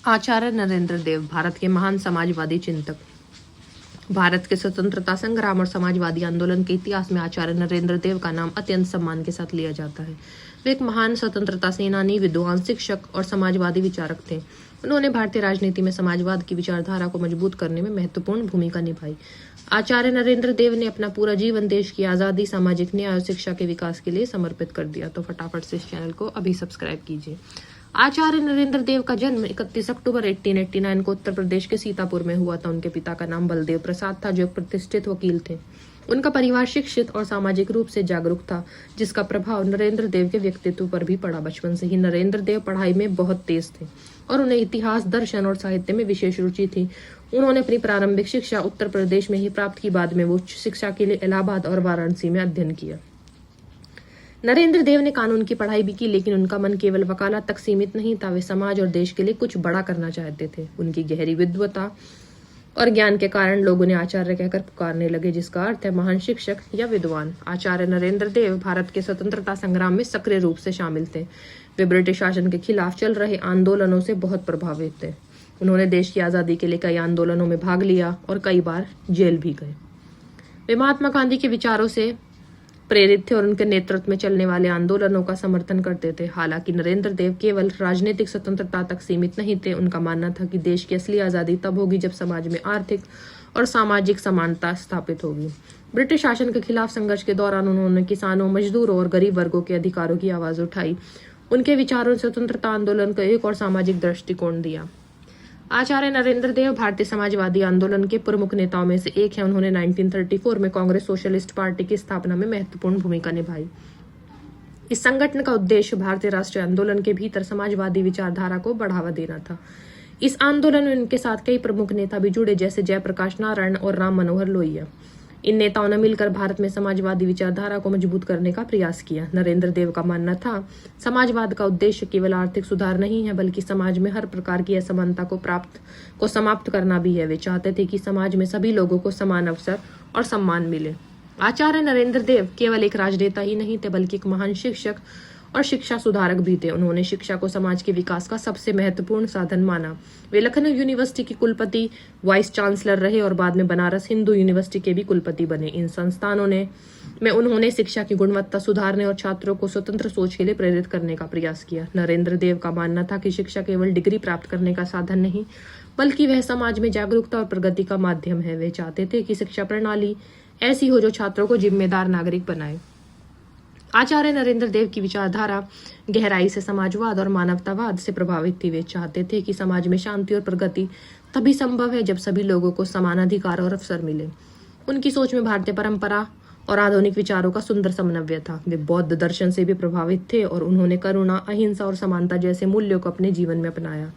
आचार्य नरेंद्र देव भारत के महान समाजवादी चिंतक। भारत के स्वतंत्रता संग्राम और समाजवादी आंदोलन के इतिहास में आचार्य नरेंद्र देव का नाम अत्यंत सम्मान के साथ लिया जाता है। वे एक महान स्वतंत्रता सेनानी, विद्वान, शिक्षक और समाजवादी विचारक थे। उन्होंने भारतीय राजनीति में समाजवाद की विचारधारा को मजबूत करने में महत्वपूर्ण भूमिका निभाई। आचार्य नरेंद्र देव ने अपना पूरा जीवन देश की आजादी, सामाजिक न्याय और शिक्षा के विकास के लिए समर्पित कर दिया। तो फटाफट से इस चैनल को अभी सब्सक्राइब कीजिए। आचार्य नरेंद्र देव का जन्म 31 अक्टूबर 1889 को उत्तर प्रदेश के सीतापुर में हुआ था। उनके पिता का नाम बलदेव प्रसाद था, जो एक प्रतिष्ठित वकील थे। उनका परिवार शिक्षित और सामाजिक रूप से जागरूक था, जिसका प्रभाव नरेंद्र देव के व्यक्तित्व पर भी पड़ा। बचपन से ही नरेंद्र देव पढ़ाई में बहुत तेज थे और उन्हें इतिहास, दर्शन और साहित्य में विशेष रुचि थी। उन्होंने अपनी प्रारंभिक शिक्षा उत्तर प्रदेश में ही प्राप्त की। बाद में वो उच्च शिक्षा के लिए इलाहाबाद और वाराणसी में अध्ययन किया। नरेंद्र देव ने कानून की पढ़ाई भी की, लेकिन उनका मन केवल वकालत तक सीमित नहीं था। वे समाज और देश के लिए कुछ बड़ा करना चाहते थे। उनकी गहरी विद्वता और ज्ञान के कारण लोग उन्हें आचार्य कहकर पुकारने लगे, जिसका अर्थ है महान शिक्षक या विद्वान। आचार्य नरेंद्र देव भारत के स्वतंत्रता संग्राम में सक्रिय रूप से शामिल थे। वे ब्रिटिश शासन के खिलाफ चल रहे आंदोलनों से बहुत प्रभावित थे। उन्होंने देश की आजादी के लिए कई आंदोलनों में भाग लिया और कई बार जेल भी गए। वे महात्मा गांधी के विचारों से प्रेरित थे और उनके नेतृत्व में चलने वाले आंदोलनों का समर्थन करते थे। हालांकि नरेंद्र देव केवल राजनीतिक स्वतंत्रता तक सीमित नहीं थे। उनका मानना था कि देश की असली आजादी तब होगी जब समाज में आर्थिक और सामाजिक समानता स्थापित होगी। ब्रिटिश शासन के खिलाफ संघर्ष के दौरान उन्होंने किसानों, मजदूरों और गरीब वर्गों के अधिकारों की आवाज उठाई। उनके विचारों ने स्वतंत्रता आंदोलन को एक और सामाजिक दृष्टिकोण दिया। आचार्य नरेंद्र देव भारतीय समाजवादी आंदोलन के प्रमुख नेताओं में से एक हैं। उन्होंने 1934 में कांग्रेस सोशलिस्ट पार्टी की स्थापना में महत्वपूर्ण भूमिका निभाई। इस संगठन का उद्देश्य भारतीय राष्ट्रीय आंदोलन के भीतर समाजवादी विचारधारा को बढ़ावा देना था। इस आंदोलन में उनके साथ कई प्रमुख नेता भी जुड़े, जैसे जयप्रकाश नारायण और राम मनोहर लोहिया। इन नेताओं ने मिलकर भारत में समाजवादी विचारधारा को मजबूत करने का प्रयास किया। नरेंद्र देव का मानना था, समाजवाद का उद्देश्य केवल आर्थिक सुधार नहीं है, बल्कि समाज में हर प्रकार की असमानता को समाप्त करना भी है। वे चाहते थे कि समाज में सभी लोगों को समान अवसर और सम्मान मिले। आचार्य नरेंद्र देव केवल एक राजनेता ही नहीं थे, बल्कि एक महान शिक्षक और शिक्षा सुधारक भी थे। उन्होंने शिक्षा को समाज के विकास का सबसे महत्वपूर्ण साधन माना। वे लखनऊ यूनिवर्सिटी के कुलपति, वाइस चांसलर रहे और बाद में बनारस हिंदू यूनिवर्सिटी के भी कुलपति बने। इन संस्थानों में उन्होंने शिक्षा की गुणवत्ता सुधारने और छात्रों को स्वतंत्र सोच के लिए प्रेरित करने का प्रयास किया। नरेंद्र देव का मानना था कि शिक्षा केवल डिग्री प्राप्त करने का साधन नहीं, बल्कि वह समाज में जागरूकता और प्रगति का माध्यम है। वे चाहते थे कि शिक्षा प्रणाली ऐसी हो जो छात्रों को जिम्मेदार नागरिक बनाए। आचार्य नरेंद्र देव की विचारधारा गहराई से समाजवाद और मानवतावाद से प्रभावित थी। वे चाहते थे कि समाज में शांति और प्रगति तभी संभव है जब सभी लोगों को समान अधिकार और अवसर मिले। उनकी सोच में भारतीय परंपरा और आधुनिक विचारों का सुंदर समन्वय था। वे बौद्ध दर्शन से भी प्रभावित थे और उन्होंने करुणा, अहिंसा और समानता जैसे मूल्यों को अपने जीवन में अपनाया।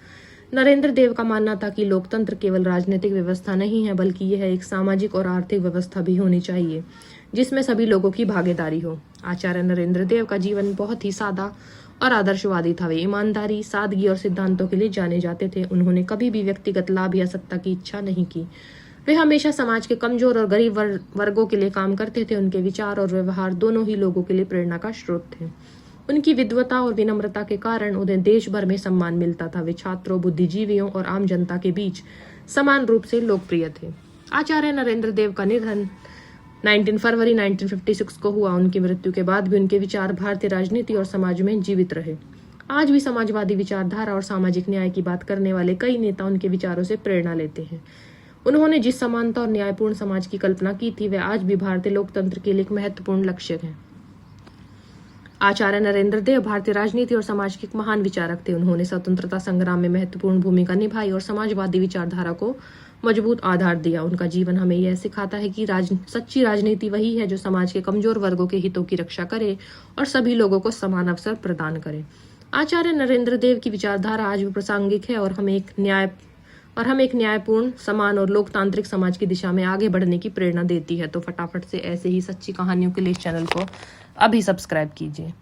नरेंद्र देव का मानना था कि लोकतंत्र केवल राजनीतिक व्यवस्था नहीं है, बल्कि यह एक सामाजिक और आर्थिक व्यवस्था भी होनी चाहिए, जिसमें सभी लोगों की भागीदारी हो। आचार्य नरेंद्र देव का जीवन बहुत ही सादा और आदर्शवादी था। वे ईमानदारी, सादगी और सिद्धांतों के लिए जाने जाते थे। उन्होंने कभी भी व्यक्तिगत लाभ या सत्ता की इच्छा नहीं की। वे हमेशा समाज के कमजोर और गरीब वर्गों के लिए काम करते थे। उनके विचार और व्यवहार दोनों ही लोगों के लिए प्रेरणा का स्रोत थे। उनकी विद्वता और विनम्रता के कारण उन्हें देश भर में सम्मान मिलता था। वे छात्रों, बुद्धिजीवियों और आम जनता के बीच समान रूप से लोकप्रिय थे। आचार्य नरेंद्र देव का निधन 19 फरवरी 1956 को हुआ। उनकी मृत्यु के बाद भी उनके विचार भारतीय राजनीति और समाज में जीवित रहे। आज भी समाजवादी विचारधारा और सामाजिक न्याय की बात करने वाले कई नेता उनके विचारों से प्रेरणा लेते हैं। उन्होंने जिस समानता और न्यायपूर्ण समाज की कल्पना की थी, वह आज भी भारतीय लोकतंत्र के लिए एक महत्वपूर्ण लक्ष्य है। आचार्य नरेंद्र देव भारतीय राजनीति और समाज के एक महान विचारक थे। उन्होंने स्वतंत्रता संग्राम में महत्वपूर्ण भूमिका निभाई और समाजवादी विचारधारा को मजबूत आधार दिया। उनका जीवन हमें यह सिखाता है कि सच्ची राजनीति वही है जो समाज के कमजोर वर्गों के हितों की रक्षा करे और सभी लोगों को समान अवसर प्रदान करे। आचार्य नरेंद्र देव की विचारधारा आज भी प्रासंगिक है और हमें एक न्यायपूर्ण, समान और लोकतांत्रिक समाज की दिशा में आगे बढ़ने की प्रेरणा देती है। तो फटाफट से ऐसे ही सच्ची कहानियों के लिए इस चैनल को अभी सब्सक्राइब कीजिए।